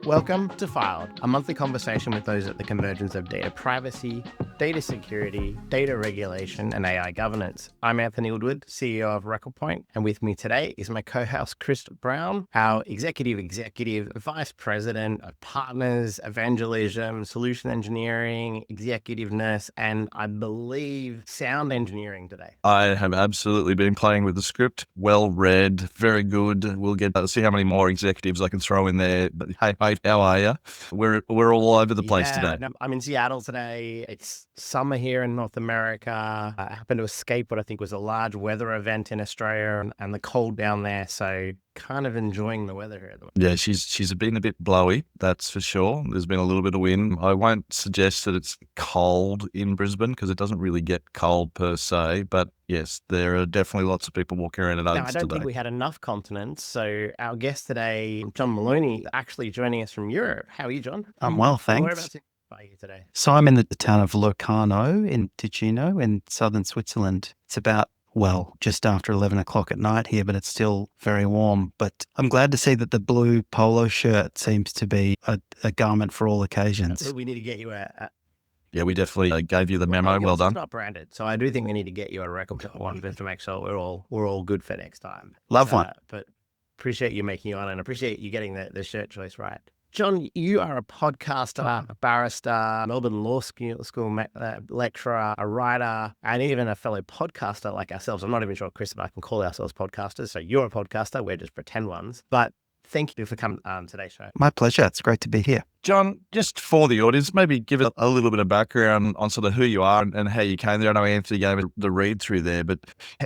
Welcome to Filed, a monthly conversation with those at the convergence of data privacy, data security, data regulation, and AI governance. I'm Anthony Woodward, CEO of RecordPoint, and with me today is my co-host Kris Brown, our executive vice president of partners, evangelism, solution engineering, executiveness, and I believe sound engineering today. I have absolutely been playing with the script. Well read, very good. We'll get to see how many more executives I can throw in there. But hey, mate, how are you? We're all over the place today. No, I'm in Seattle today. It's summer here in North America. I happened to escape what I think was a large weather event in Australia and the cold down there. So kind of enjoying the weather here at the moment. Yeah, she's been a bit blowy, that's for sure. There's been a little bit of wind. I won't suggest that it's cold in Brisbane because it doesn't really get cold per se. But yes, there are definitely lots of people walking around in Oaks today. I don't think we had enough continents. So our guest today, John Maloney, actually joining us from Europe. How are you, John? I'm well, thanks. Whereabouts are you today? So I'm in the town of Locarno in Ticino in southern Switzerland. It's about, just after 11 o'clock at night here, but it's still very warm. But I'm glad to see that the blue polo shirt seems to be a garment for all occasions. We need to get you a Yeah, we definitely gave you the memo. Well done. It's not branded, so I do think we need to get you a record one just to make sure we're all good for next time. Love one. But appreciate you making it on and appreciate you getting the shirt choice right. John, you are a podcaster, a barrister, Melbourne Law School lecturer, a writer, and even a fellow podcaster like ourselves. I'm not even sure Kris and I can call ourselves podcasters. So you're a podcaster. We're just pretend ones. But thank you for coming on today's show. My pleasure. It's great to be here. John, just for the audience, maybe give it a little bit of background on sort of who you are and how you came there. I know Anthony gave it the read through there, but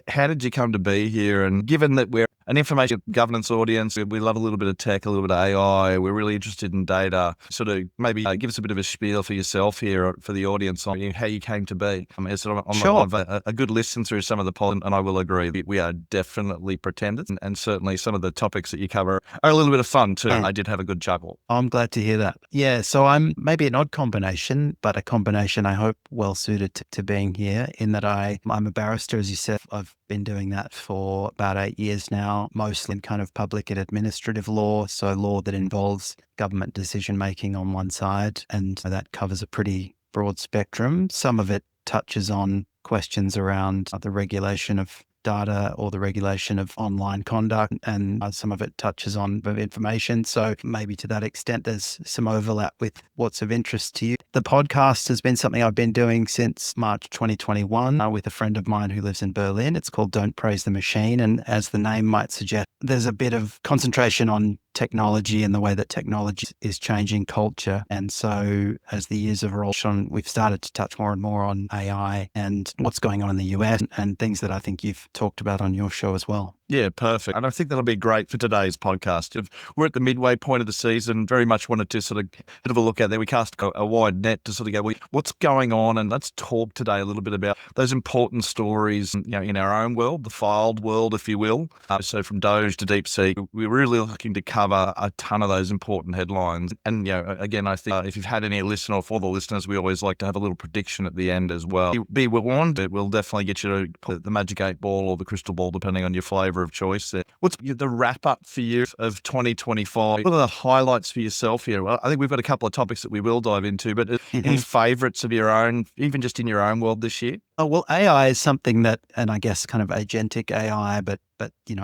how did you come to be here? And given that we're an information governance audience, we love a little bit of tech, a little bit of AI, we're really interested in data, sort of maybe give us a bit of a spiel for yourself here for the audience on how you came to be. I mean, sort of Sure. a good listen through some of the polls, and I will agree that we are definitely pretenders, and certainly some of the topics that you cover are a little bit of fun too. I did have a good chuckle. I'm glad to hear that. Yeah, so I'm maybe an odd combination, but a combination I hope well suited to being here in that I'm a barrister, as you said. I've been doing that for about 8 years now, mostly in kind of public and administrative law. So law that involves government decision making on one side, and that covers a pretty broad spectrum. Some of it touches on questions around the regulation of data or the regulation of online conduct, and some of it touches on information. So maybe to that extent, there's some overlap with what's of interest to you. The podcast has been something I've been doing since March 2021 with a friend of mine who lives in Berlin. It's called Don't Praise the Machine. And as the name might suggest, there's a bit of concentration on technology and the way that technology is changing culture. And so as the years have rolled on, we've started to touch more and more on AI and what's going on in the US and things that I think you've talked about on your show as well. Yeah, perfect. And I think that'll be great for today's podcast. We're at the midway point of the season, very much wanted to sort of bit of a look out there. We cast a wide net to sort of go, what's going on? And let's talk today a little bit about those important stories, in our own world, the filed world, if you will. So from DOGE to DeepSeek, we're really looking to cover a ton of those important headlines. And, again, I think if you've had any listen or for the listeners, we always like to have a little prediction at the end as well. Be warned, it will definitely get you to put the magic 8 ball or the crystal ball, depending on your flavour of choice there. What's the wrap up for you of 2025? What are the highlights for yourself here? Well, I think we've got a couple of topics that we will dive into, but any favourites of your own, even just in your own world this year? Oh, well, AI is something that, and I guess kind of agentic AI, but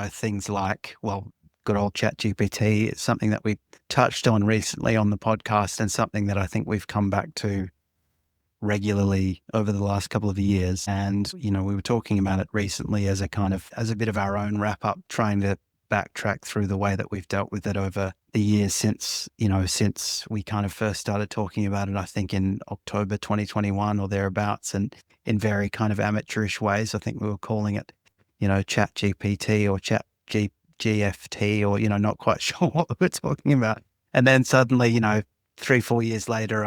things like, good old ChatGPT is something that we touched on recently on the podcast and something that I think we've come back to regularly over the last couple of years. And, we were talking about it recently as a bit of our own wrap up, trying to backtrack through the way that we've dealt with it over the years since we kind of first started talking about it, I think in October 2021 or thereabouts, and in very kind of amateurish ways. I think we were calling it, Chat GPT or Chat GFT or, not quite sure what we were talking about. And then suddenly, 3-4 years later,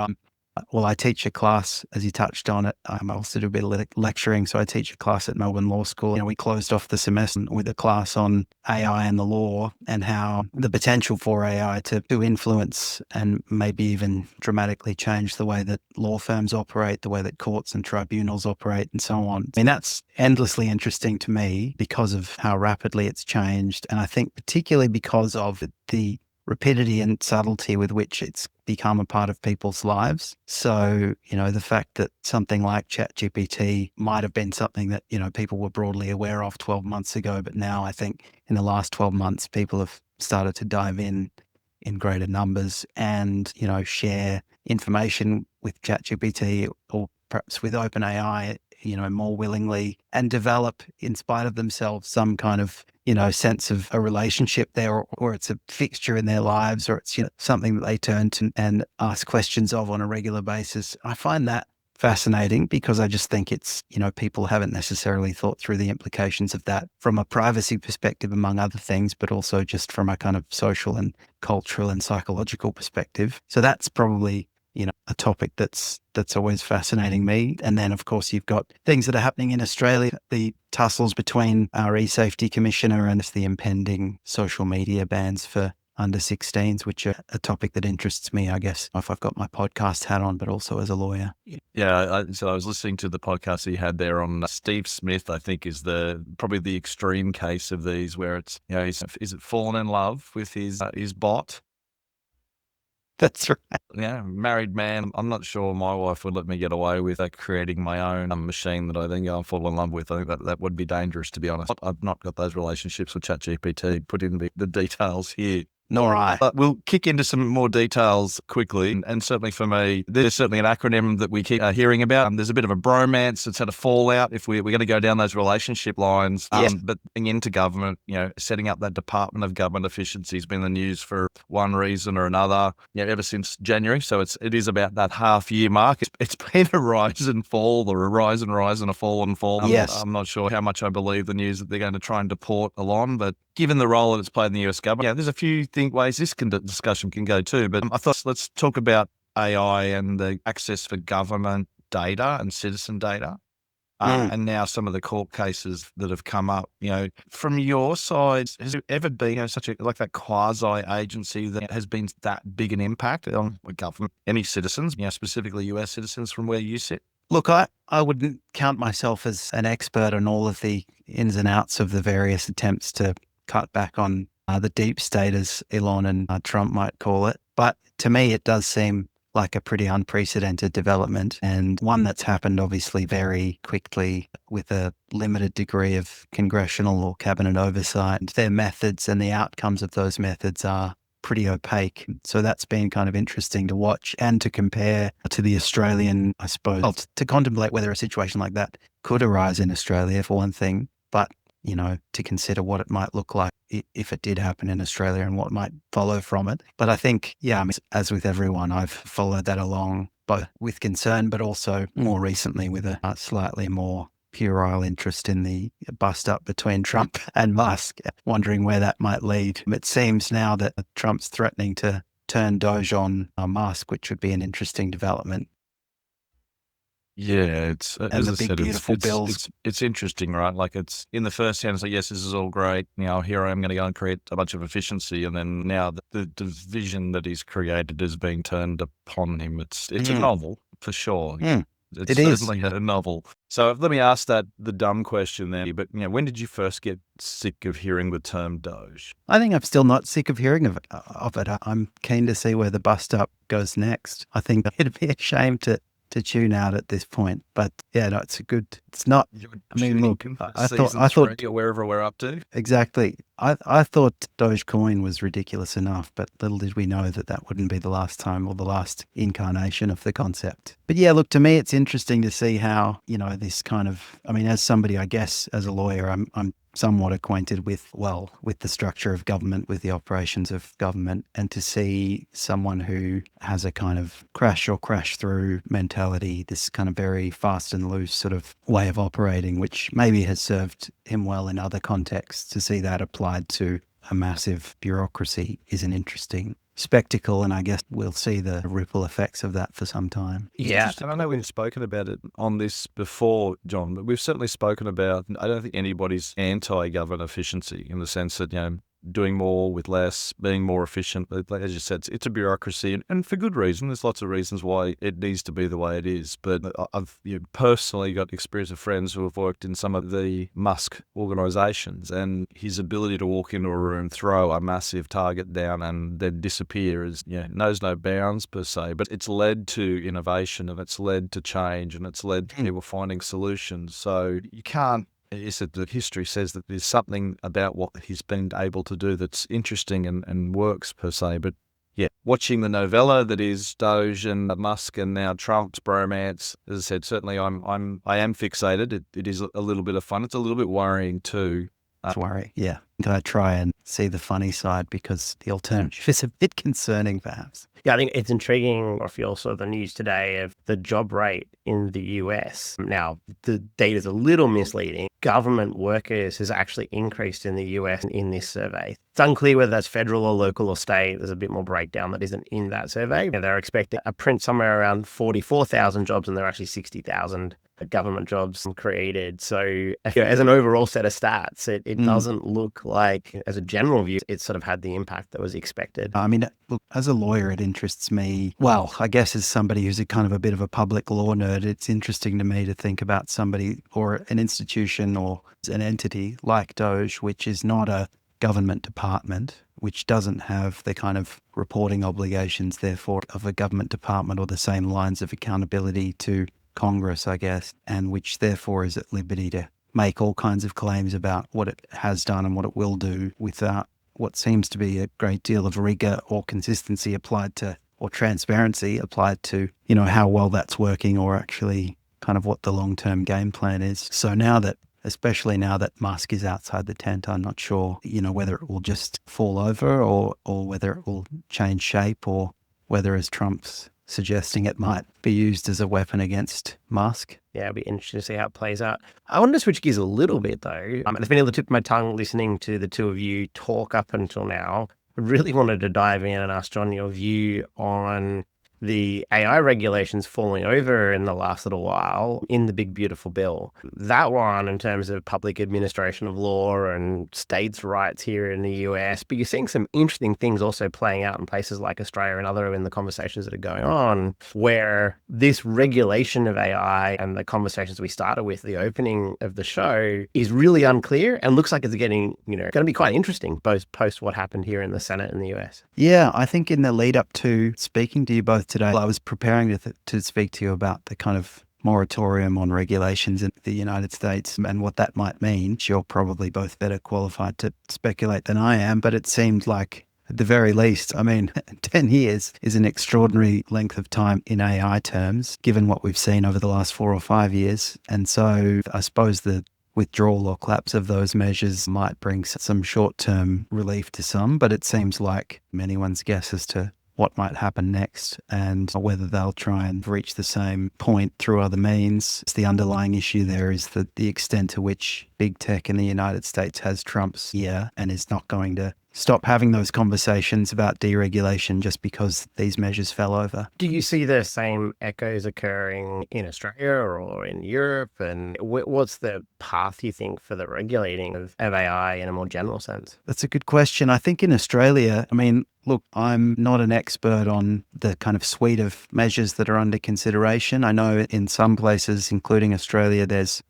I teach a class, as you touched on it. I also do a bit of lecturing. So I teach a class at Melbourne Law School. We closed off the semester with a class on AI and the law and how the potential for AI to influence and maybe even dramatically change the way that law firms operate, the way that courts and tribunals operate, and so on. I mean, that's endlessly interesting to me because of how rapidly it's changed. And I think particularly because of the rapidity and subtlety with which it's become a part of people's lives. So, the fact that something like ChatGPT might have been something that, people were broadly aware of 12 months ago, but now I think in the last 12 months, people have started to dive in greater numbers and, share information with ChatGPT or perhaps with OpenAI, more willingly, and develop, in spite of themselves, some kind of, sense of a relationship there, or it's a fixture in their lives, or it's, something that they turn to and ask questions of on a regular basis. I find that fascinating because I just think it's, people haven't necessarily thought through the implications of that from a privacy perspective, among other things, but also just from a kind of social and cultural and psychological perspective. So that's probably, a topic that's always fascinating me. And then, of course, you've got things that are happening in Australia, the tussles between our e-safety commissioner and the impending social media bans for under 16s, which are a topic that interests me, I guess, if I've got my podcast hat on, but also as a lawyer. Yeah, so I was listening to the podcast that you had there on Steve Smith, I think is probably the extreme case of these where it's, is it fallen in love with his bot? That's right. Yeah, married man. I'm not sure my wife would let me get away with creating my own machine that I then go and fall in love with. I think that would be dangerous, to be honest. I've not got those relationships with ChatGPT. Put in the details here. Nor I. But we'll kick into some more details quickly. And certainly for me, there's certainly an acronym that we keep hearing about. There's a bit of a bromance that's had a fallout if we're going to go down those relationship lines. Yes. But into government, setting up that Department of Government Efficiency has been in the news for one reason or another, ever since January. So it is about that half-year mark. It's been a rise and fall, or a rise and a fall and fall. Yes. I'm not sure how much I believe the news that they're going to try and deport Elon, but given the role that it's played in the US government, there's a few ways this discussion can go too. But I thought let's talk about AI and the access for government data and citizen data. And now some of the court cases that have come up, from your side, has there ever been such like that quasi agency that has been that big an impact on government, any citizens, specifically US citizens from where you sit? Look, I wouldn't count myself as an expert on all of the ins and outs of the various attempts to cut back on the deep state, as Elon and Trump might call it. But to me, it does seem like a pretty unprecedented development, and one that's happened obviously very quickly with a limited degree of congressional or cabinet oversight. Their methods and the outcomes of those methods are pretty opaque. So that's been kind of interesting to watch and to compare to the Australian, I suppose, to contemplate whether a situation like that could arise in Australia, for one thing, but to consider what it might look like if it did happen in Australia and what might follow from it. But I think, as with everyone, I've followed that along, both with concern, but also more recently with a slightly more puerile interest in the bust-up between Trump and Musk, wondering where that might lead. It seems now that Trump's threatening to turn DOGE on Musk, which would be an interesting development. Yeah, it's as I said, bills. It's interesting, right? Like it's in the first hand, it's like, yes, this is all great. Here I am going to go and create a bunch of efficiency, and then now the division that he's created is being turned upon him. It's a novel for sure. It's certainly a novel. So let me ask the dumb question then. But when did you first get sick of hearing the term DOGE? I think I'm still not sick of hearing of it. I'm keen to see where the bust up goes next. I think it'd be a shame to tune out at this point, but it's not. I mean, look, I thought wherever we're up to. Exactly. I thought Dogecoin was ridiculous enough, but little did we know that wouldn't be the last time or the last incarnation of the concept. But yeah, look, to me, it's interesting to see how, this kind of, as somebody, I guess, as a lawyer, I'm somewhat acquainted with the structure of government, with the operations of government, and to see someone who has a kind of crash through mentality, this kind of very fast and loose sort of way of operating, which maybe has served him well in other contexts, to see that applied to a massive bureaucracy is an interesting spectacle, and I guess we'll see the ripple effects of that for some time. Yeah, and I know we've spoken about it on this before, John, but we've certainly spoken about, I don't think anybody's anti-government efficiency in the sense that, doing more with less, being more efficient. As you said, it's a bureaucracy, and for good reason. There's lots of reasons why it needs to be the way it is. But I've personally got experience of friends who have worked in some of the Musk organisations, and his ability to walk into a room, throw a massive target down, and then disappear is knows no bounds per se. But it's led to innovation, and it's led to change, and it's led to people finding solutions. So you can't. Is that the history says that there's something about what he's been able to do that's interesting and works per se. But watching the novella that is DOGE and Musk and now Trump's bromance, as I said, certainly I am fixated. It is a little bit of fun. It's a little bit worrying too. Worry, yeah. I try and see the funny side because the alternative is a bit concerning, perhaps. Yeah, I think it's intriguing if you also the news today of the job rate in the US. Now, the data is a little misleading. Government workers has actually increased in the US in this survey. It's unclear whether that's federal or local or state. There's a bit more breakdown that isn't in that survey. They're expecting a print somewhere around 44,000 jobs, and there are actually 60,000 government jobs created. So as an overall set of stats, it doesn't look like, as a general view, it's sort of had the impact that was expected. I mean, look, as a lawyer, it interests me. Well, I guess as somebody who's a kind of a bit of a public law nerd, it's interesting to me to think about somebody or an institution or an entity like DOGE, which is not a government department, which doesn't have the kind of reporting obligations, therefore, of a government department or the same lines of accountability to Congress, I guess, and which therefore is at liberty to make all kinds of claims about what it has done and what it will do without what seems to be a great deal of rigor or consistency applied to, or transparency applied to, how well that's working or actually kind of what the long-term game plan is. So now that, especially now that Musk is outside the tent, I'm not sure, whether it will just fall over or whether it will change shape or whether, as Trump's suggesting, it might be used as a weapon against Musk. Yeah, it'll be interesting to see how it plays out. I want to switch gears a little bit, though. It's been on the tip of my tongue listening to the two of you talk up until now. I really wanted to dive in and ask John your view on the AI regulations falling over in the last little while in the big, beautiful bill. That one in terms of public administration of law and states' rights here in the US, but you're seeing some interesting things also playing out in places like Australia and other in the conversations that are going on, where this regulation of AI and the conversations we started with the opening of the show is really unclear and looks like it's getting, going to be quite interesting, both post what happened here in the Senate in the US. Yeah, I think in the lead up to speaking to you both today, I was preparing to speak to you about the kind of moratorium on regulations in the United States and what that might mean. You're probably both better qualified to speculate than I am, but it seemed like, at the very least, 10 years is an extraordinary length of time in AI terms, given what we've seen over the last 4 or 5 years. And so I suppose the withdrawal or collapse of those measures might bring some short-term relief to some, but it seems like anyone's guess as to what might happen next and whether they'll try and reach the same point through other means. The underlying issue there is the extent to which big tech in the United States has Trump's ear and is not going to stop having those conversations about deregulation just because these measures fell over. Do you see the same echoes occurring in Australia or in Europe? And what's the path, you think, for the regulating of AI in a more general sense? That's a good question. I think in Australia, look, I'm not an expert on the kind of suite of measures that are under consideration. I know in some places, including Australia, there's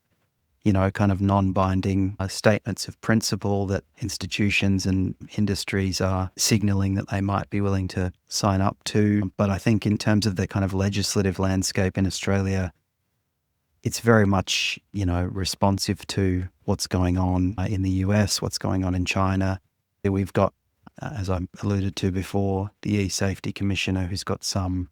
kind of non-binding statements of principle that institutions and industries are signaling that they might be willing to sign up to. But I think in terms of the kind of legislative landscape in Australia, it's very much, responsive to what's going on in the US, what's going on in China. We've got, as I alluded to before, the E-Safety Commissioner who's got some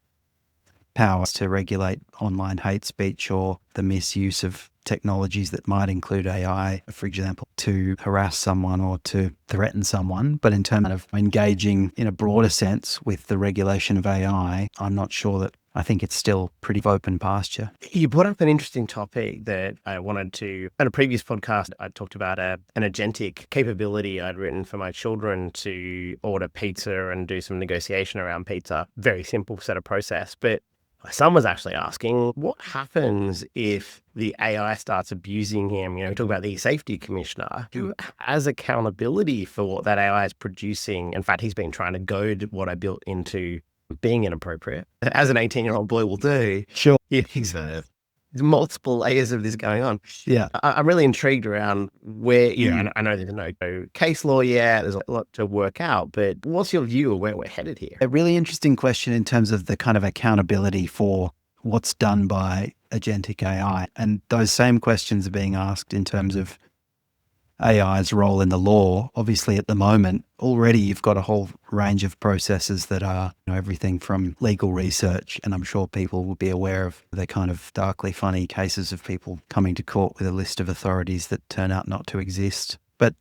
powers to regulate online hate speech or the misuse of technologies that might include AI, for example, to harass someone or to threaten someone. But in terms of engaging in a broader sense with the regulation of AI, I'm not sure that I think it's still pretty open pasture. You brought up an interesting topic that I wanted to, in a previous podcast, I talked about an agentic capability I'd written for my children to order pizza and do some negotiation around pizza. Very simple set of process. But Some was actually asking, what happens if the AI starts abusing him? We talk about the safety commissioner who has accountability for what that AI is producing. In fact, he's been trying to goad what I built into being inappropriate, as an 18-year-old boy will do. Sure. There's multiple layers of this going on. Yeah. I'm really intrigued around where, I know there's no case law yet, there's a lot to work out, but what's your view of where we're headed here? A really interesting question in terms of the kind of accountability for what's done by agentic AI. And those same questions are being asked in terms of AI's role in the law. Obviously, at the moment, already you've got a whole range of processes that are everything from legal research, and I'm sure people will be aware of the kind of darkly funny cases of people coming to court with a list of authorities that turn out not to exist. But,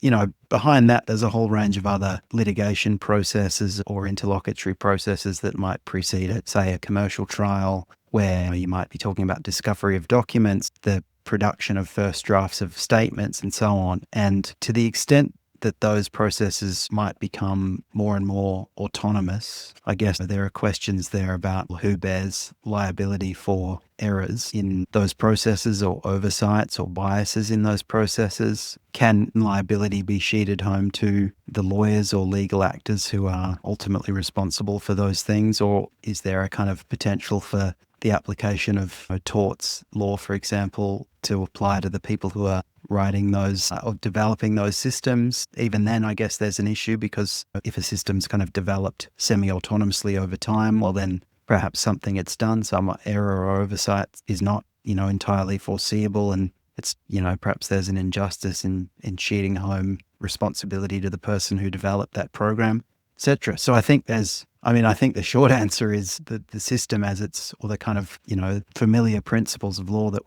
behind that, there's a whole range of other litigation processes or interlocutory processes that might precede it, say a commercial trial, where you might be talking about discovery of documents, the production of first drafts of statements and so on. And to the extent that those processes might become more and more autonomous, I guess there are questions there about who bears liability for errors in those processes or oversights or biases in those processes. Can liability be sheeted home to the lawyers or legal actors who are ultimately responsible for those things? Or is there a kind of potential for the application of torts law, for example, to apply to the people who are writing those or developing those systems? Even then, I guess there's an issue, because if a system's kind of developed semi-autonomously over time, well, then perhaps something it's done, some error or oversight is not, entirely foreseeable. And it's, perhaps there's an injustice in sheeting home responsibility to the person who developed that program, etc. So I think I think the short answer is that the system as it's, or the kind of, familiar principles of law that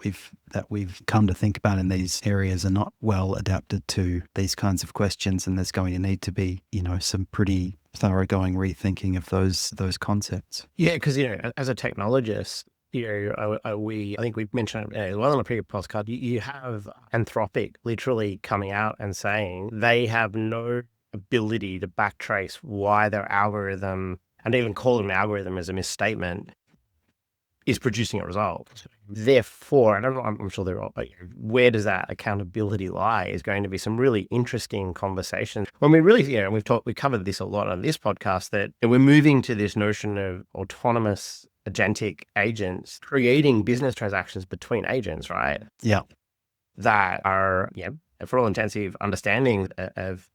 we've come to think about in these areas are not well adapted to these kinds of questions. And there's going to need to be, some pretty thoroughgoing rethinking of those concepts. Yeah, because, as a technologist, I think we've mentioned it as well on a previous podcast, you have Anthropic literally coming out and saying they have no ability to backtrace why their algorithm, and even calling an algorithm as a misstatement, is producing a result. Therefore, and I'm sure they're all, but where does that accountability lie is going to be some really interesting conversations. When we really, and we covered this a lot on this podcast, that we're moving to this notion of autonomous agentic agents creating business transactions between agents, right? Yeah. That are, for all intensive understanding of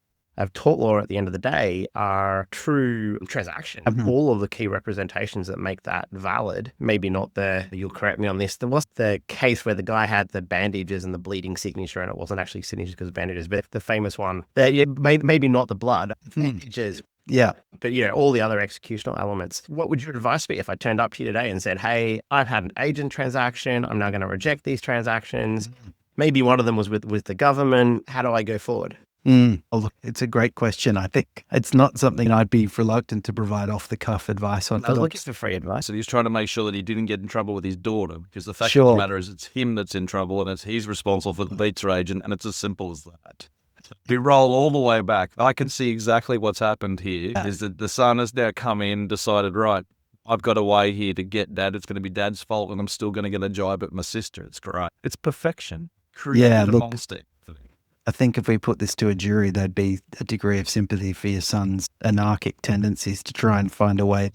tort law at the end of the day, are true transactions. All of the key representations that make that valid, maybe not you'll correct me on this, there was the case where the guy had the bandages and the bleeding signature, and it wasn't actually signatures because of bandages, but the famous one, maybe not the blood, bandages. Yeah. But, all the other executional elements. What would your advice be if I turned up here today and said, hey, I've had an agent transaction, I'm now going to reject these transactions. Maybe one of them was with the government. How do I go forward? Oh, look, it's a great question. I think it's not something I'd be reluctant to provide off-the-cuff advice on. I was looking for free advice. So he's trying to make sure that he didn't get in trouble with his daughter, because the fact of the matter is it's him that's in trouble and he's responsible for the pizza agent, and it's as simple as that. If we roll all the way back, I can see exactly what's happened here, is that the son has now come in, decided, right, I've got a way here to get dad. It's going to be dad's fault, and I'm still going to get a jibe at my sister. It's great. It's perfection. Create a monster. I think if we put this to a jury, there'd be a degree of sympathy for your son's anarchic tendencies to try and find a way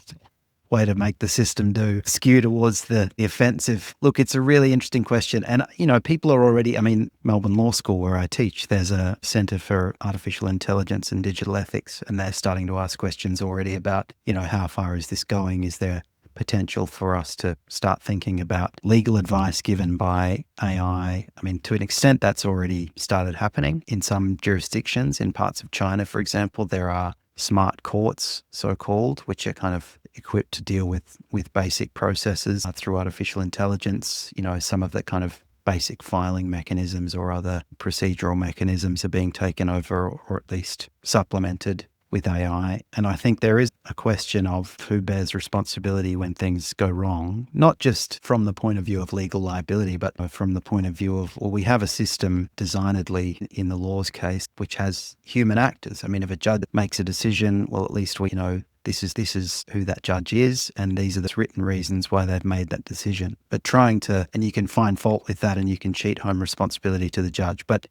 to make the system skew towards the offensive. Look, it's a really interesting question. And, people are already, Melbourne Law School, where I teach, there's a Centre for Artificial Intelligence and Digital Ethics, and they're starting to ask questions already about, how far is this going? Is there potential for us to start thinking about legal advice given by AI? To an extent, that's already started happening in some jurisdictions. In parts of China, for example, there are smart courts, so-called, which are kind of equipped to deal with basic processes through artificial intelligence. Some of the kind of basic filing mechanisms or other procedural mechanisms are being taken over, or at least supplemented with AI. And I think there is a question of who bears responsibility when things go wrong, not just from the point of view of legal liability, but from the point of view of, we have a system designedly in the law's case, which has human actors. If a judge makes a decision, well, at least we know this is who that judge is, and these are the written reasons why they've made that decision. But and you can find fault with that, and you can cheat home responsibility to the judge. But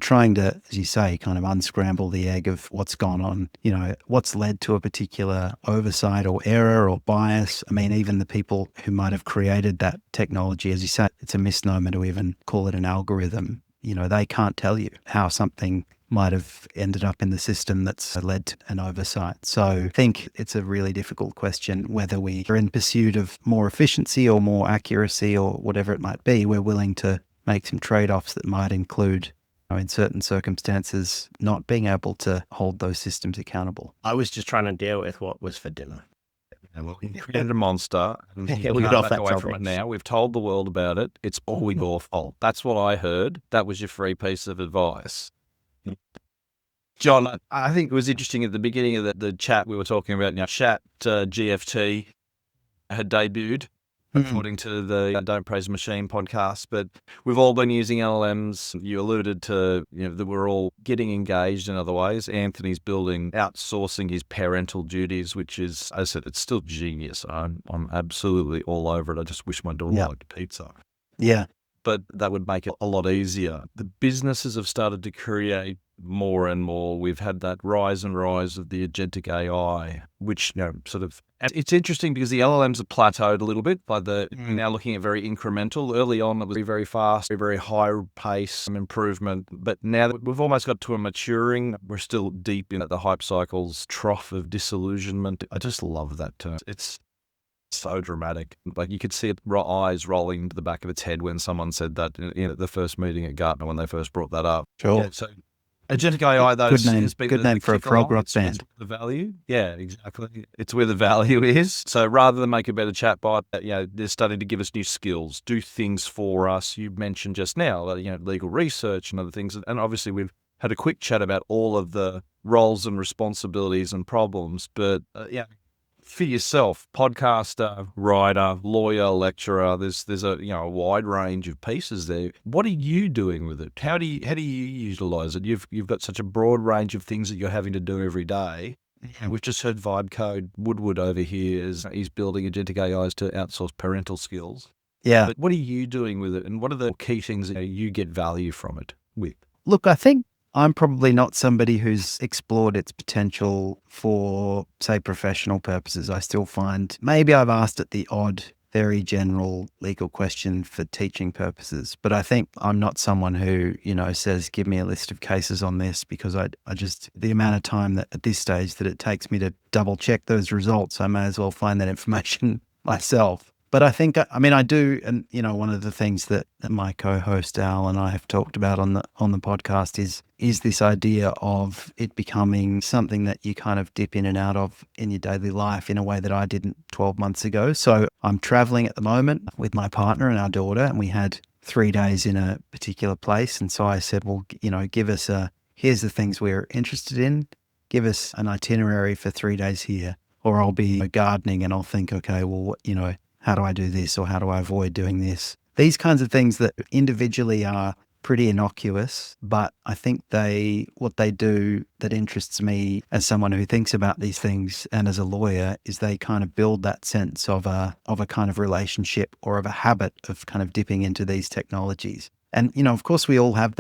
trying to, as you say, kind of unscramble the egg of what's gone on, what's led to a particular oversight or error or bias. I mean, even the people who might have created that technology, as you say, it's a misnomer to even call it an algorithm. They can't tell you how something might have ended up in the system that's led to an oversight. So I think it's a really difficult question whether we are in pursuit of more efficiency or more accuracy or whatever it might be. We're willing to make some trade-offs that might include, in certain circumstances, not being able to hold those systems accountable. I was just trying to deal with what was for dinner. Yeah, well, we created a monster, and Yeah, we we got can't off back that away from topic. it now. We've told the world about it. It's all your fault. That's what I heard. That was your free piece of advice. John, I think it was interesting at the beginning of the chat we were talking about. Chat GFT had debuted, according to the Don't Praise the Machine podcast. But we've all been using LLMs. You alluded to that we're all getting engaged in other ways. Anthony's outsourcing his parental duties, which is, as I said, it's still genius. I'm absolutely all over it. I just wish my daughter liked pizza. Yeah. But that would make it a lot easier. The businesses have started to create more and more. We've had that rise and rise of the agentic AI, which sort of. And it's interesting because the LLMs have plateaued a little bit. Now looking at very incremental. Early on, it was very fast, very high pace improvement. But now that we've almost got to a maturing, we're still deep in the hype cycle's trough of disillusionment. I just love that term. It's so dramatic. Like you could see it eyes rolling into the back of its head when someone said that in the first meeting at Gartner when they first brought that up. Sure. Yeah, so agentic AI, though, has been good name for a prog rock band. The value, yeah, exactly. It's where the value is. So rather than make a better chatbot, they're starting to give us new skills, do things for us. You mentioned just now, legal research and other things, and obviously we've had a quick chat about all of the roles and responsibilities and problems, but for yourself, podcaster, writer, lawyer, lecturer, there's a wide range of pieces there. What are you doing with it? How do you utilize it? You've got such a broad range of things that you're having to do every day. And we've just heard Vibe Code Woodward over here he's building agentic AIs to outsource parental skills. Yeah. But what are you doing with it? And what are the key things that you get value from it with? Look, I think I'm probably not somebody who's explored its potential for, say, professional purposes. I still find maybe I've asked it the odd, very general legal question for teaching purposes, but I think I'm not someone who, says, give me a list of cases on this, because I just, the amount of time that at this stage that it takes me to double check those results, I may as well find that information myself. But I think, I do, and one of the things that my co-host Al and I have talked about on the podcast is this idea of it becoming something that you kind of dip in and out of in your daily life in a way that I didn't 12 months ago. So I'm traveling at the moment with my partner and our daughter, and we had 3 days in a particular place. And so I said, well, give us here's the things we're interested in. Give us an itinerary for 3 days here, or I'll be gardening and I'll think, okay, well, how do I do this, or how do I avoid doing this? These kinds of things that individually are pretty innocuous, but I think what they do that interests me as someone who thinks about these things and as a lawyer is they kind of build that sense of a kind of relationship or of a habit of kind of dipping into these technologies. And, of course we all have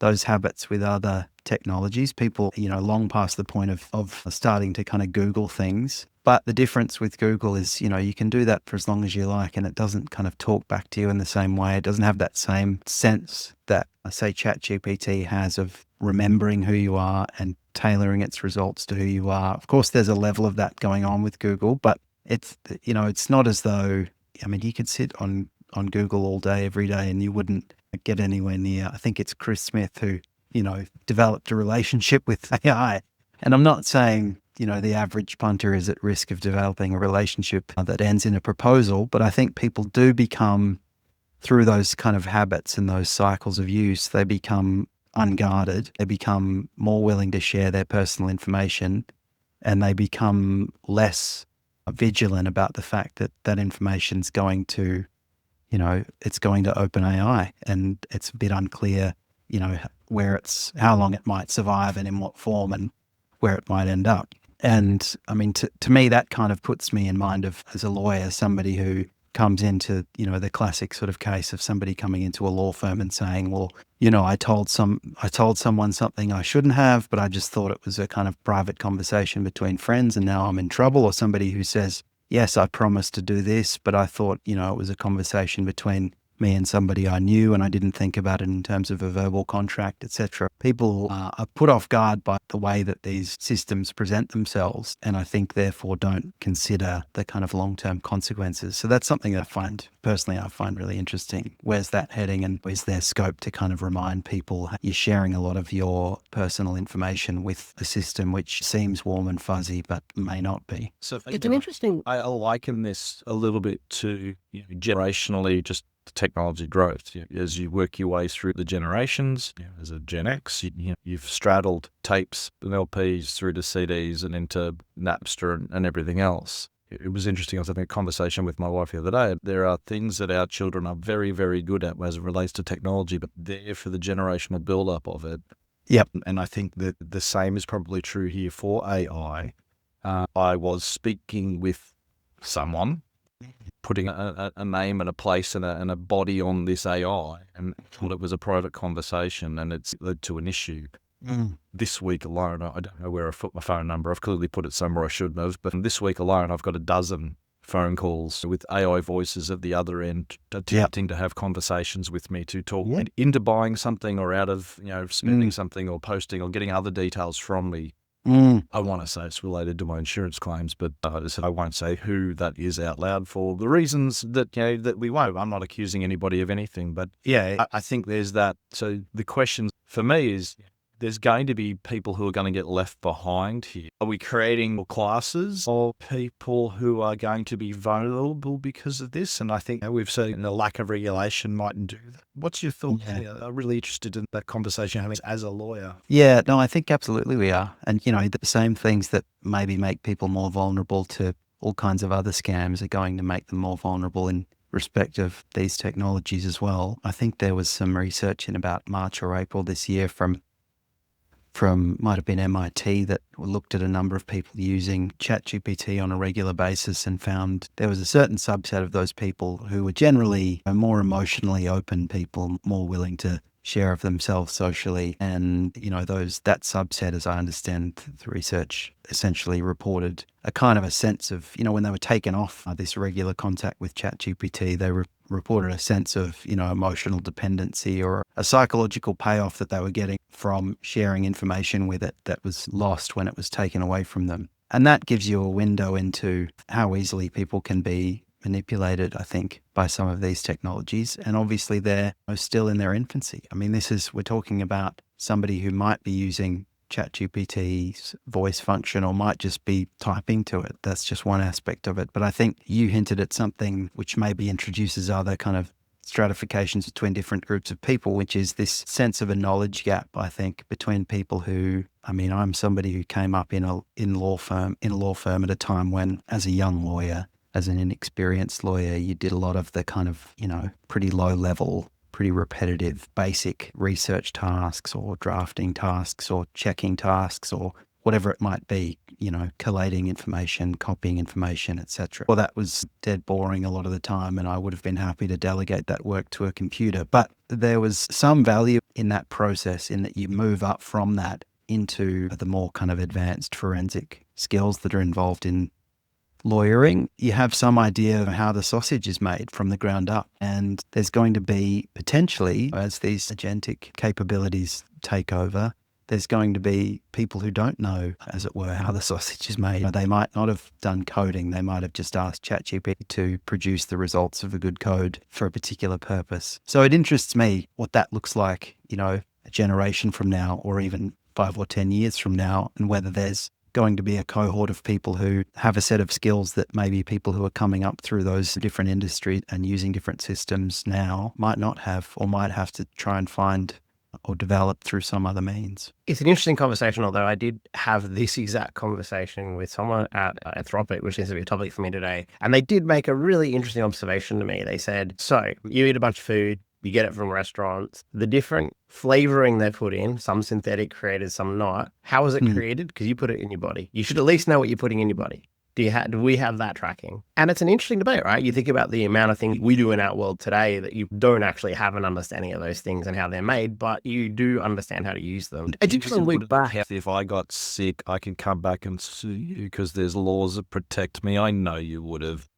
those habits with other technologies. People, long past the point of starting to kind of Google things. But the difference with Google is, you can do that for as long as you like, and it doesn't kind of talk back to you in the same way. It doesn't have that same sense that, say, ChatGPT has of remembering who you are and tailoring its results to who you are. Of course, there's a level of that going on with Google, but it's not as though, you could sit on Google all day, every day, and you wouldn't get anywhere near. I think it's Kris Smith who, developed a relationship with AI. And I'm not saying, the average punter is at risk of developing a relationship that ends in a proposal, but I think people do become, through those kind of habits and those cycles of use, they become unguarded. They become more willing to share their personal information, and they become less vigilant about the fact that that information's going to, it's going to OpenAI, and it's a bit unclear, how long it might survive and in what form and where it might end up. And I mean, to me, that kind of puts me in mind of, as a lawyer, somebody who comes into, the classic sort of case of somebody coming into a law firm and saying, well, I told someone something I shouldn't have, but I just thought it was a kind of private conversation between friends and now I'm in trouble. Or somebody who says, yes, I promised to do this, but I thought, it was a conversation between me and somebody I knew, and I didn't think about it in terms of a verbal contract, etc. People are put off guard by the way that these systems present themselves, and I think therefore don't consider the kind of long-term consequences. So that's something that I find really interesting. Where's that heading, and is there scope to kind of remind people you're sharing a lot of your personal information with a system which seems warm and fuzzy but may not be? So It's an interesting. I liken this a little bit to generationally, just the technology growth. As you work your way through the generations, as a Gen X, you've straddled tapes and LPs through to CDs and into Napster and everything else. It was interesting. I was having a conversation with my wife the other day. There are things that our children are very, very good at as it relates to technology, but they're for the generational build-up of it. Yep. And I think that the same is probably true here for AI. I was speaking with someone, putting a name and a place and a body on this AI, and thought it was a private conversation, and it's led to an issue. This week alone, I don't know where I put my phone number. I've clearly put it somewhere I shouldn't have, but this week alone, I've got a dozen phone calls with AI voices at the other end attempting to have conversations with me to talk into buying something, or out of spending something, or posting, or getting other details from me. I want to say it's related to my insurance claims, but I won't say who that is out loud for the reasons that that we won't. I'm not accusing anybody of anything, but I think there's that. So the question for me is, there's going to be people who are going to get left behind here. Are we creating classes of people who are going to be vulnerable because of this? And I think we've seen the lack of regulation mightn't do that. What's your thought? I'm really interested in that conversation having as a lawyer. Yeah, no, I think absolutely we are. And, the same things that maybe make people more vulnerable to all kinds of other scams are going to make them more vulnerable in respect of these technologies as well. I think there was some research in about March or April this year from might have been MIT that looked at a number of people using ChatGPT on a regular basis and found there was a certain subset of those people who were generally more emotionally open people, more willing to share of themselves socially. And, that subset, as I understand the research, essentially reported a kind of a sense of, when they were taken off this regular contact with ChatGPT, they reported a sense of, emotional dependency or a psychological payoff that they were getting from sharing information with it that was lost when it was taken away from them. And that gives you a window into how easily people can be manipulated, I think, by some of these technologies. And obviously they're still in their infancy. I mean, we're talking about somebody who might be using ChatGPT's voice function or might just be typing to it. That's just one aspect of it. But I think you hinted at something which maybe introduces other kind of stratifications between different groups of people, which is this sense of a knowledge gap, I think, between people who, I'm somebody who came up in a law firm at a time when, as a young lawyer, as an inexperienced lawyer, you did a lot of the kind of, pretty low level, pretty repetitive, basic research tasks or drafting tasks or checking tasks or whatever it might be, collating information, copying information, etc. Well, that was dead boring a lot of the time, and I would have been happy to delegate that work to a computer. But there was some value in that process, in that you move up from that into the more kind of advanced forensic skills that are involved in lawyering. You have some idea of how the sausage is made from the ground up. And there's going to be potentially, as these agentic capabilities take over, there's going to be people who don't know, as it were, how the sausage is made. They might not have done coding. They might have just asked ChatGPT to produce the results of a good code for a particular purpose. So it interests me what that looks like, a generation from now, or even 5 or 10 years from now, and whether there's going to be a cohort of people who have a set of skills that maybe people who are coming up through those different industries and using different systems now might not have, or might have to try and find or develop through some other means. It's an interesting conversation, although I did have this exact conversation with someone at Anthropic, which seems to be a topic for me today. And they did make a really interesting observation to me. They said, so you eat a bunch of food, You get it from restaurants. The different flavoring they put in, some synthetic created, some not. How is it created? Because you put it in your body. You should at least know what you're putting in your body. Do we have that tracking? And it's an interesting debate, right? You think about the amount of things we do in our world today that you don't actually have an understanding of those things and how they're made, but you do understand how to use them. I did just look back. If I got sick, I can come back and sue you because there's laws that protect me. I know you would have.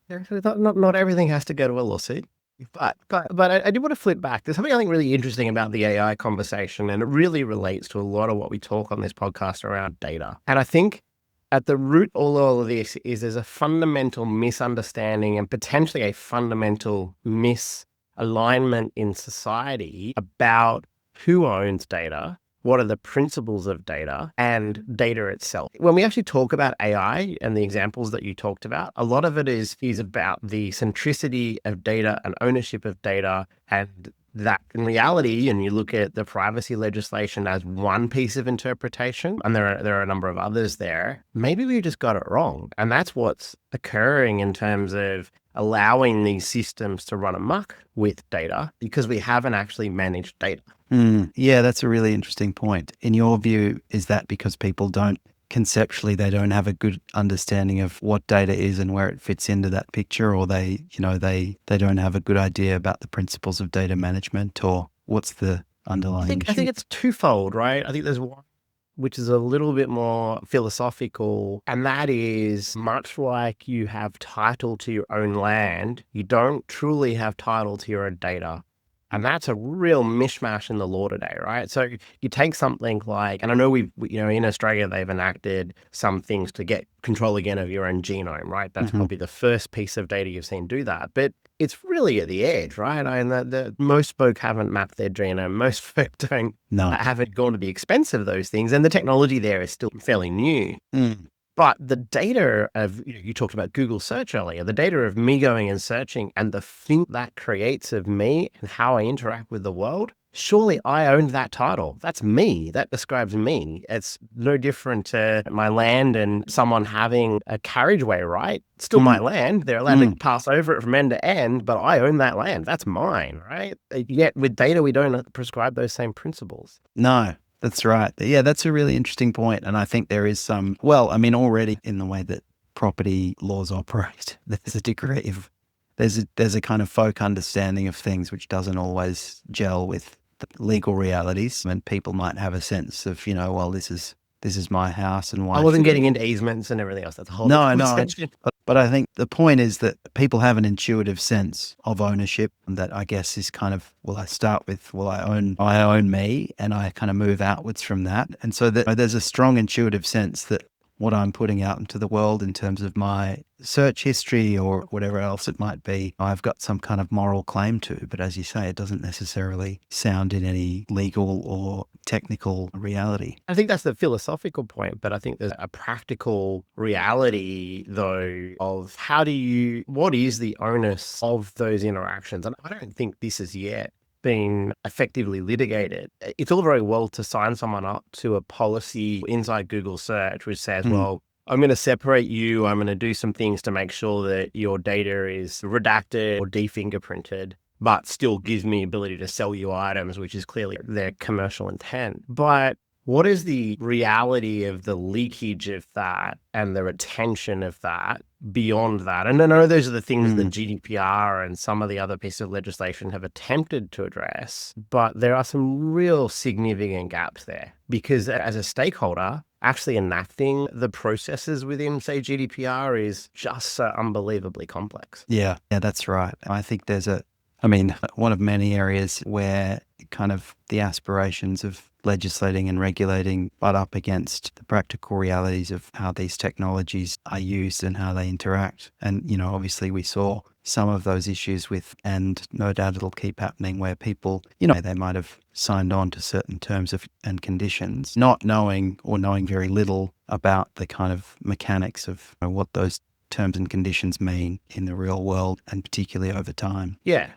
Not everything has to go to a lawsuit. But I do want to flip back. There's something I think really interesting about the AI conversation, and it really relates to a lot of what we talk on this podcast around data. And I think at the root of all of this is there's a fundamental misunderstanding and potentially a fundamental misalignment in society about who owns data, what are the principles of data, and data itself. When we actually talk about AI and the examples that you talked about, a lot of it is about the centricity of data and ownership of data, and that in reality, and you look at the privacy legislation as one piece of interpretation, and there are a number of others there, maybe we just got it wrong. And that's what's occurring in terms of allowing these systems to run amok with data because we haven't actually managed data. Yeah, that's a really interesting point. In your view, is that because people don't conceptually, they don't have a good understanding of what data is and where it fits into that picture, or they don't have a good idea about the principles of data management, or what's the underlying issue? I think it's twofold, right? I think there's one which is a little bit more philosophical, and that is much like you have title to your own land, you don't truly have title to your own data. And that's a real mishmash in the law today, right? So you take something like, and I know we in Australia, they've enacted some things to get control again of your own genome, right? That's probably the first piece of data you've seen do that. But it's really at the edge, right? I mean, most folk haven't mapped their genome. Most folk haven't gone to the expense of those things. And the technology there is still fairly new. But the data of, you talked about Google search earlier, the data of me going and searching and the thing that creates of me and how I interact with the world, surely I own that title. That's me. That describes me. It's no different to my land and someone having a carriageway, right? It's still my land. They're allowed to pass over it from end to end, but I own that land. That's mine, right? Yet with data, we don't prescribe those same principles. No. That's right. Yeah, that's a really interesting point. And I think there is some, already in the way that property laws operate, there's a degree of, there's a kind of folk understanding of things which doesn't always gel with the legal realities. And people might have a sense of, this is my house and why. I wasn't getting into easements and everything else. That's a whole No. But I think the point is that people have an intuitive sense of ownership, and that I guess is kind of, I start with, I own me, and I kind of move outwards from that. And so there's a strong intuitive sense that what I'm putting out into the world in terms of my search history or whatever else it might be, I've got some kind of moral claim to. But as you say, it doesn't necessarily sound in any legal or technical reality. I think that's the philosophical point, but I think there's a practical reality, though, of what is the onus of those interactions? And I don't think this is yet been effectively litigated. It's all very well to sign someone up to a policy inside Google search which says, well, I'm going to separate you. I'm going to do some things to make sure that your data is redacted or defingerprinted, but still gives me ability to sell you items, which is clearly their commercial intent. But what is the reality of the leakage of that and the retention of that beyond that? And I know those are the things that GDPR and some of the other pieces of legislation have attempted to address, but there are some real significant gaps there because as a stakeholder, actually enacting the processes within, say, GDPR is just so unbelievably complex. Yeah, that's right. I think there's one of many areas where kind of the aspirations of legislating and regulating butt up against the practical realities of how these technologies are used and how they interact. And, obviously we saw some of those issues and no doubt it'll keep happening where people, they might have signed on to certain terms and conditions, not knowing or knowing very little about the kind of mechanics of what those terms and conditions mean in the real world and particularly over time. Yeah.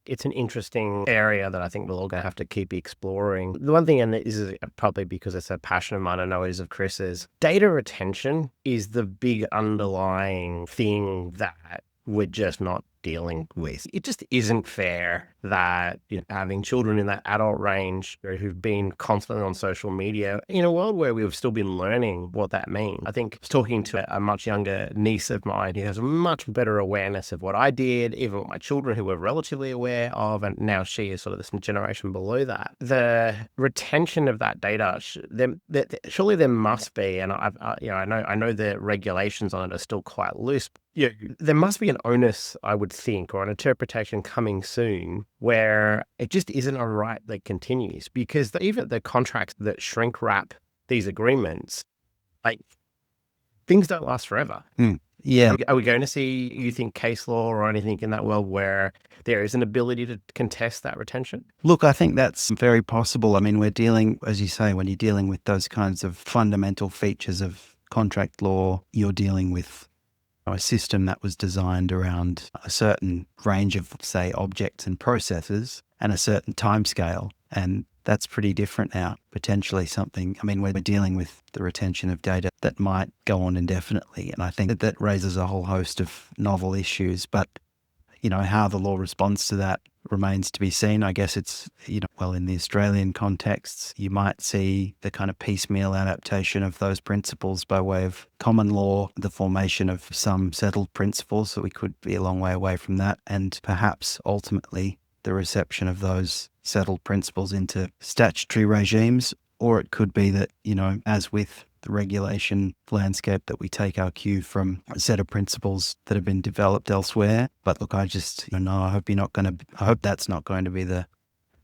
It's an interesting area that I think we're all going to have to keep exploring. The one thing, and this is probably because it's a passion of mine, I know it is of Kris's, data retention is the big underlying thing that we're just not dealing with. It just isn't fair that having children in that adult range who've been constantly on social media in a world where we've still been learning what that means. I think I was talking to a much younger niece of mine who has a much better awareness of what I did, even with my children who were relatively aware of, and now she is sort of this generation below that. The retention of that data, surely there must be, and I know the regulations on it are still quite loose. Yeah, there must be an onus, I would think, or an interpretation coming soon where it just isn't a right that continues, because even the contracts that shrink wrap these agreements, like, things don't last forever. Yeah. Are we going to see, you think, case law or anything in that world where there is an ability to contest that retention? Look, I think that's very possible. I mean, we're dealing, as you say, when you're dealing with those kinds of fundamental features of contract law, you're dealing with a system that was designed around a certain range of, say, objects and processes and a certain timescale. And that's pretty different now. Potentially something, I mean, we're dealing with the retention of data that might go on indefinitely. And I think that raises a whole host of novel issues. But, how the law responds to that remains to be seen. I guess it's, well, in the Australian contexts, you might see the kind of piecemeal adaptation of those principles by way of common law, the formation of some settled principles, so we could be a long way away from that, and perhaps ultimately the reception of those settled principles into statutory regimes. Or it could be that, as with the regulation landscape, that we take our cue from a set of principles that have been developed elsewhere. But look, I just, I hope that's not going to be the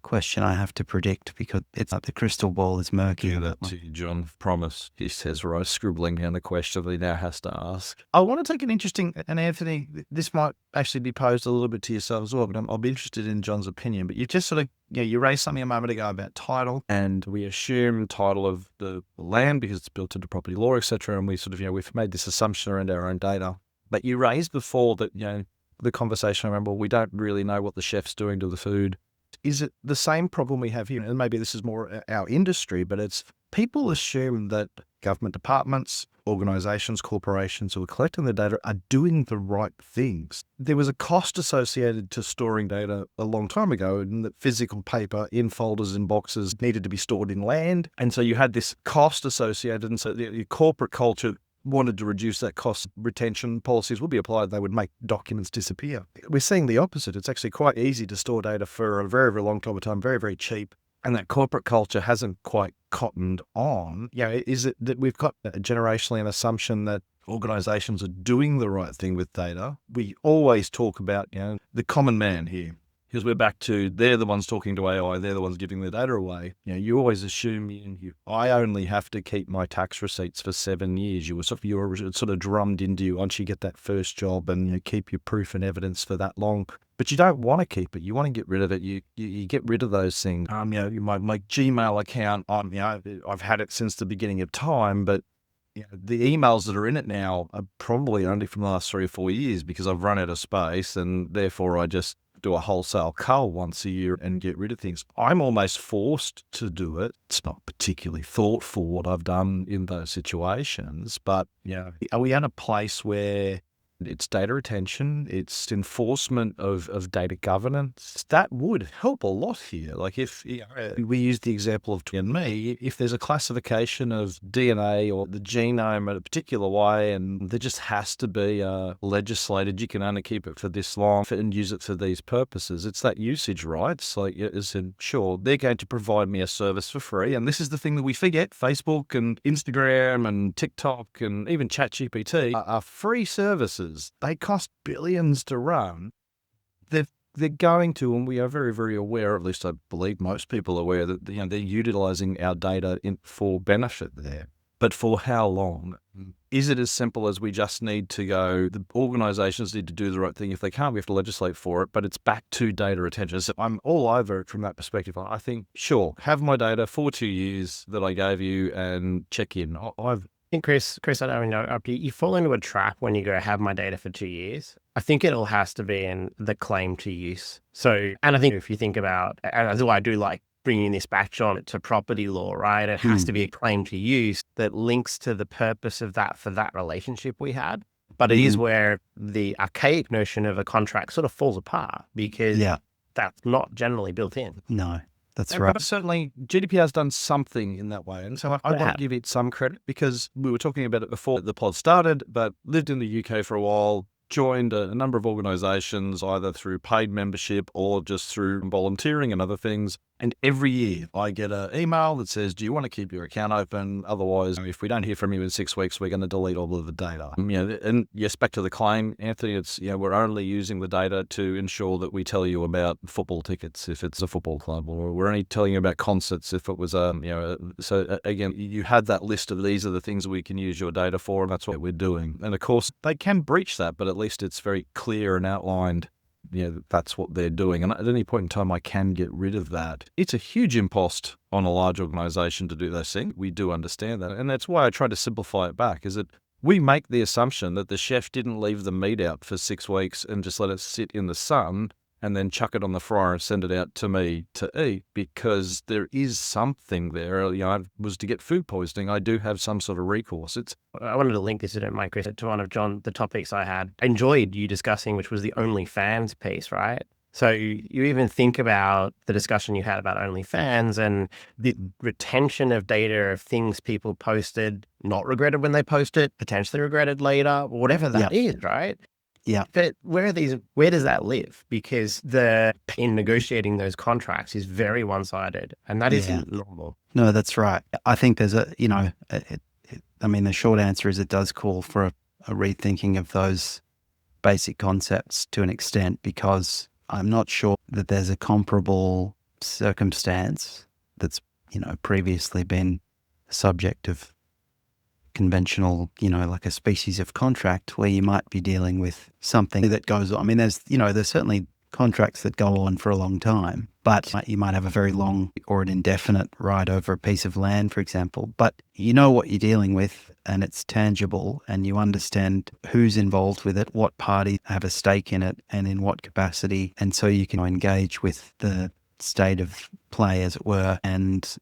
question I have to predict, because it's the crystal ball is murky. Do that to you, John. Promise. He says, right, scribbling down the question that he now has to ask. I want to take an interesting, and Anthony, this might actually be posed a little bit to yourself as well, but I'll be interested in John's opinion. But you just sort of, you raised something a moment ago about title, and we assume title of the land because it's built into property law, etc. And we sort of, we've made this assumption around our own data. But you raised before that, the conversation around, well, we don't really know what the chef's doing to the food. Is it the same problem we have here? And maybe this is more our industry, but it's people assume that government departments, organisations, corporations who are collecting the data are doing the right things. There was a cost associated to storing data a long time ago, and that physical paper in folders and boxes needed to be stored in land. And so you had this cost associated, and so the corporate culture wanted to reduce that cost. Retention policies would be applied. They would make documents disappear. We're seeing the opposite. It's actually quite easy to store data for a very, very long time of time, very, very cheap. And that corporate culture hasn't quite cottoned on. Is it that we've got generationally an assumption that organisations are doing the right thing with data? We always talk about, the common man here. Because we're back to, they're the ones talking to AI, they're the ones giving the data away. You always assume I only have to keep my tax receipts for 7 years. You were sort of drummed into you once you get that first job, and keep your proof and evidence for that long. But you don't want to keep it. You want to get rid of it. You get rid of those things. My Gmail account, I've had it since the beginning of time, but the emails that are in it now are probably only from the last 3 or 4 years, because I've run out of space, and therefore I just do a wholesale cull once a year and get rid of things. I'm almost forced to do it. It's not particularly thoughtful what I've done in those situations, but are we at a place where it's data retention, it's enforcement of data governance? That would help a lot here. Like if we use the example of me, if there's a classification of DNA or the genome in a particular way, and there just has to be legislated, you can only keep it for this long and use it for these purposes. It's that usage rights. Like, sure, they're going to provide me a service for free. And this is the thing that we forget. Facebook and Instagram and TikTok and even ChatGPT are free services. They cost billions to run. They're going to, and we are very, very aware, at least I believe most people are aware, that they're utilizing our data for benefit there. But for how long? Is it as simple as we just need to go, the organisations need to do the right thing? If they can't, we have to legislate for it, but it's back to data retention. So I'm all over it from that perspective. I think, sure, have my data for 2 years that I gave you and check in. I think, Kris, I don't know, you fall into a trap when you go, have my data for 2 years. I think it all has to be in the claim to use. So, and I think if you think about, and that's why I do like bringing this back on to property law, right? It has to be a claim to use that links to the purpose of that for that relationship we had. But it is where the archaic notion of a contract sort of falls apart, because that's not generally built in. No, that's right. But certainly GDPR has done something in that way. And so I want to give it some credit, because we were talking about it before the pod started, but lived in the UK for a while, joined a number of organisations, either through paid membership or just through volunteering and other things. And every year I get an email that says, do you want to keep your account open? Otherwise, if we don't hear from you in 6 weeks, we're going to delete all of the data. And yes, back to the claim, Anthony, it's, we're only using the data to ensure that we tell you about football tickets if it's a football club, or we're only telling you about concerts if it was so again, you had that list of these are the things we can use your data for, and that's what we're doing. And of course, they can breach that, but at least it's very clear and outlined. That's what they're doing. And at any point in time, I can get rid of that. It's a huge impost on a large organization to do those things. We do understand that. And that's why I try to simplify it back, is that we make the assumption that the chef didn't leave the meat out for 6 weeks and just let it sit in the sun and then chuck it on the fryer and send it out to me to eat, because there is something there. I was to get food poisoning, I do have some sort of recourse. I wanted to link this, Kris, to one of the topics I had enjoyed you discussing, which was the OnlyFans piece, right? So you even think about the discussion you had about OnlyFans and the retention of data of things people posted, not regretted when they post it, potentially regretted later, whatever that is, right? Yeah. But where does that live? Because in negotiating those contracts is very one-sided, and that isn't normal. No, that's right. I think there's the short answer is it does call for a rethinking of those basic concepts to an extent, because I'm not sure that there's a comparable circumstance that's, previously been subject of conventional, like a species of contract where you might be dealing with something that goes on. I mean, there's certainly contracts that go on for a long time, but you might have a very long or an indefinite right over a piece of land, for example, but you know what you're dealing with and it's tangible and you understand who's involved with it, what parties have a stake in it and in what capacity. And so you can engage with the state of play, as it were, and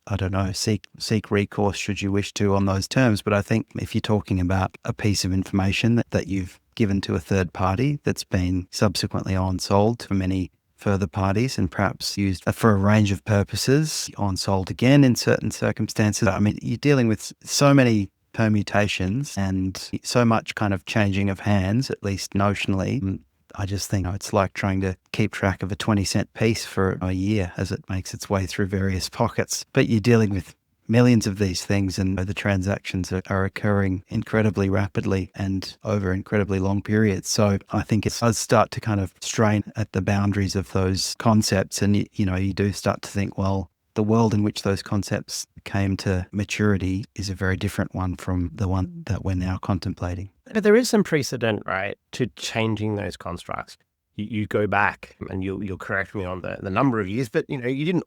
seek recourse should you wish to on those terms. But I think if you're talking about a piece of information that you've given to a third party that's been subsequently on-sold to many further parties and perhaps used for a range of purposes, on-sold again in certain circumstances, I mean, you're dealing with so many permutations and so much kind of changing of hands, at least notionally. I just think it's like trying to keep track of a 20-cent piece for a year as it makes its way through various pockets. But you're dealing with millions of these things, and the transactions are occurring incredibly rapidly and over incredibly long periods. So I think it does start to kind of strain at the boundaries of those concepts. And, you do start to think, well, the world in which those concepts came to maturity is a very different one from the one that we're now contemplating. But there is some precedent, right, to changing those constructs. You go back, and you'll correct me on the number of years, but you didn't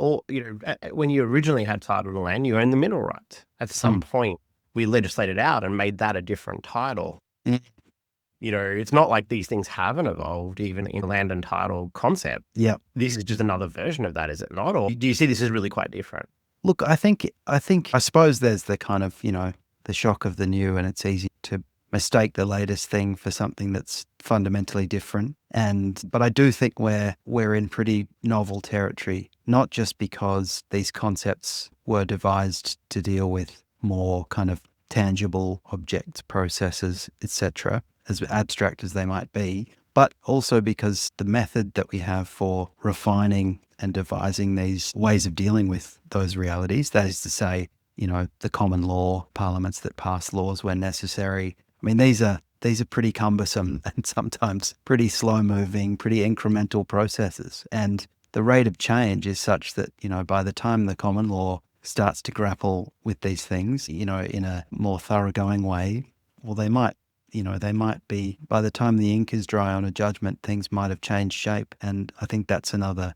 when you originally had title to the land, you owned the mineral rights. At some point, we legislated out and made that a different title. It's not like these things haven't evolved, even in land and title concept. Yeah, this is just another version of that, is it not? Or do you see this as really quite different? Look, I suppose there's the kind of the shock of the new, and it's easy to mistake the latest thing for something that's fundamentally different. But I do think we're in pretty novel territory, not just because these concepts were devised to deal with more kind of tangible objects, processes, etc., as abstract as they might be, but also because the method that we have for refining and devising these ways of dealing with those realities, that is to say, the common law, parliaments that pass laws when necessary. I mean, these are pretty cumbersome and sometimes pretty slow-moving, pretty incremental processes. And the rate of change is such that, by the time the common law starts to grapple with these things, in a more thoroughgoing way, well, they might be, by the time the ink is dry on a judgment, things might have changed shape. And I think that's another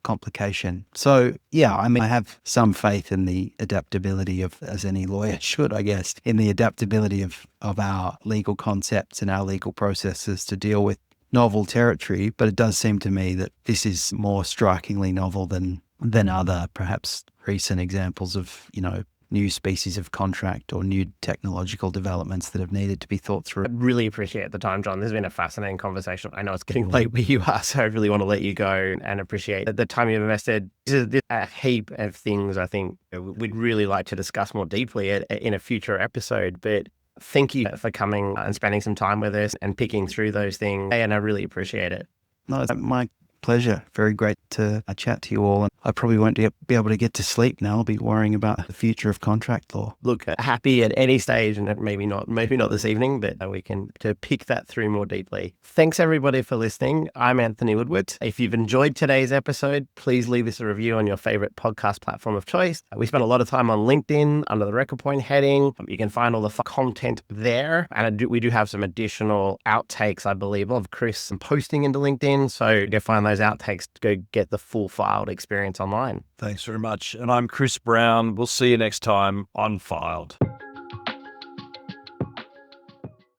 complication. So, yeah, I mean, I have some faith in the adaptability of, as any lawyer should, I guess, in the adaptability of our legal concepts and our legal processes to deal with novel territory. But it does seem to me that this is more strikingly novel than other, perhaps recent examples of, new species of contract or new technological developments that have needed to be thought through. I really appreciate the time, John. This has been a fascinating conversation. I know it's getting late where you are, so I really want to let you go and appreciate the time you've invested. This is a heap of things I think we'd really like to discuss more deeply in a future episode, but thank you for coming and spending some time with us and picking through those things, and I really appreciate it. No, it's my pleasure. Very great to chat to you all. And I probably won't be able to get to sleep now. I'll be worrying about the future of contract law. Look, happy at any stage, and maybe not this evening, but we can to pick that through more deeply. Thanks everybody for listening. I'm Anthony Woodward. If you've enjoyed today's episode, please leave us a review on your favorite podcast platform of choice. We spent a lot of time on LinkedIn under the RecordPoint heading. You can find all the content there. And we do have some additional outtakes, I believe, of Kris posting into LinkedIn. So go find those outtakes to go get the full filed experience online. Thanks very much. And I'm Kris Brown. We'll see you next time on Filed.